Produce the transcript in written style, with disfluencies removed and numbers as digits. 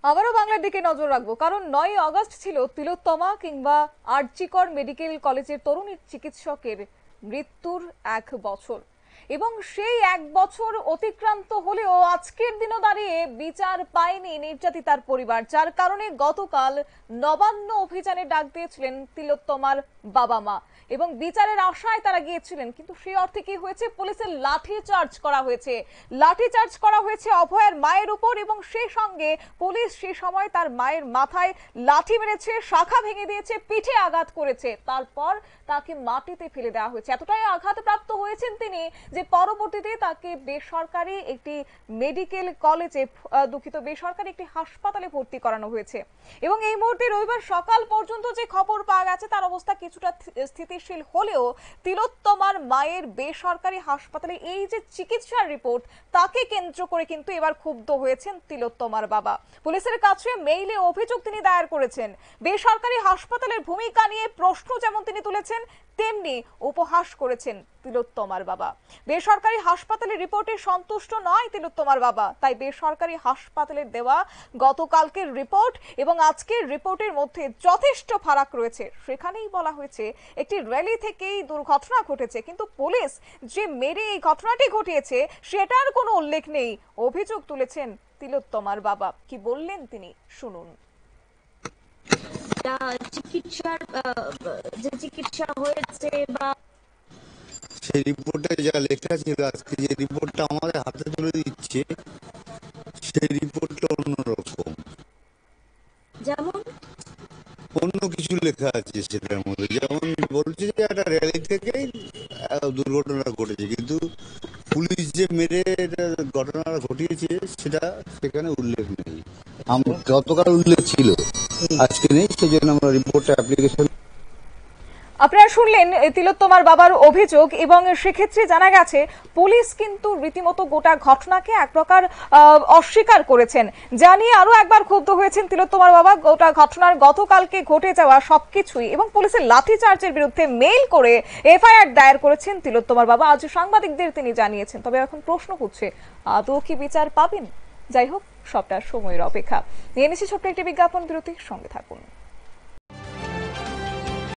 আবারও বাংলার দিকে নজর রাখবো, কারণ 9 আগস্ট ছিল তিলোত্তমা কিংবা আরজিকর মেডিকেল কলেজের তরুণী চিকিৎসকের মৃত্যুর 1 বছর, এবং সেই 1 বছর অতিক্রান্ত হলেও আজকের দিনও দাঁড়িয়ে বিচার পায়নি নির্যাতিতার পরিবার, যার কারণে গতকাল নবান্ন অভিযানে ডাক দিয়েছিলেন তিলোত্তমার বাবা মা এবং বিচারের আশায় তারা গিয়েছিলেন। কিন্তু সেই অর্থে কি হয়েছে? পুলিশের লাঠিচার্জ করা হয়েছে অভয়ের মায়ের উপর, এবং সেই সঙ্গে পুলিশ সেই সময় তার মায়ের মাথায় লাঠি মেরেছে, শাখা ভেঙে দিয়েছে, পিঠে আঘাত করেছে, তারপর তাকে মাটিতে ফেলে দেওয়া হয়েছে। এতটাই আঘাতপ্রাপ্ত হয়েছেন তিনি যে পরবর্তীতে তাকে বেসরকারি একটি মেডিকেল কলেজে, বেসরকারি একটি হাসপাতালে ভর্তি করানো হয়েছে। এবং এই মুহূর্তে রবিবার সকাল পর্যন্ত যে খবর পাওয়া গেছে তার অবস্থা কিছুটা স্থিতিশীল হলেও তিলোত্তমার মায়ের বেসরকারি হাসপাতালে এই যে চিকিৎসার রিপোর্ট, তাকে কেন্দ্র করে কিন্তু এবার ক্ষুব্ধ হয়েছেন তিলোত্তমার বাবা। পুলিশের কাছে মেইলে অভিযোগ তিনি দায়ের করেছেন। বেসরকারি হাসপাতালের ভূমিকা নিয়ে প্রশ্ন যেমন তিনি তুলেছেন, তেমনি উপহাস করেছেন তিলোত্তমার বাবা। বেসরকারি হাসপাতালের রিপোর্টে সন্তুষ্ট নয় তিলোত্তমার বাবা, তাই বেসরকারি হাসপাতালের দেওয়া গতকালকের রিপোর্ট এবং আজকের রিপোর্টের মধ্যে যথেষ্ট ফারাক রয়েছে। সেখানেই বলা হয়েছে একটি র্যালি থেকেই দুর্ঘটনা ঘটেছে, কিন্তু পুলিশ যে মেরে এই ঘটনাটি ঘটিয়েছে সেটার কোনো উল্লেখ নেই। অভিযোগ তুলেছেন তিলোত্তমার বাবা। কি বললেন তিনি, শুনুন। চিকিৎসা হয়েছে বা সেই রিপোর্টে যা লেখা ছিল, আজকে যে রিপোর্টটা আমাদের হাতে তুলে দিচ্ছে সেই রিপোর্টটা অন্যরকম, যেমন অন্য কিছু লেখা আছে সেটার মধ্যে। যেমন বলছে যে একটা র্যালি থেকেই দুর্ঘটনা ঘটেছে, কিন্তু পুলিশ যে মেরে ঘটনাটা ঘটিয়েছে সেটা সেখানে উল্লেখ নেই। গতকাল উল্লেখ ছিল, আজকে নেই, সেই জন্য আমরা রিপোর্টটা অ্যাপ্লিকেশন। আপনারা শুনলেন তিলোত্তমার বাবার অভিযোগ, এবং সেক্ষেত্রে জানা গেছে পুলিশ কিন্তু রীতিমতো গোটা ঘটনাকে এক প্রকার অস্বীকার করেছেন। জানিয়ে আরো একবার ক্ষুব্ধ হয়েছেন তিলোত্তমার বাবা গোটা ঘটনার গতকালকে ঘটে যাওয়া সবকিছুই, এবং পুলিশের লাঠিচার্জের বিরুদ্ধে মেইল করে এফআইআর দায়ের করেছেন তিলোত্তমার বাবা। আজ সাংবাদিকদের তিনি জানিয়েছেন। তবে এখন প্রশ্ন উঠছে, আদৌ কি বিচার পাবেন? যাই হোক, সবটা সময়ের অপেক্ষা। নিয়ে নিচ্ছি ছোট্ট একটি বিজ্ঞাপন বিরতি, সঙ্গে থাকুন।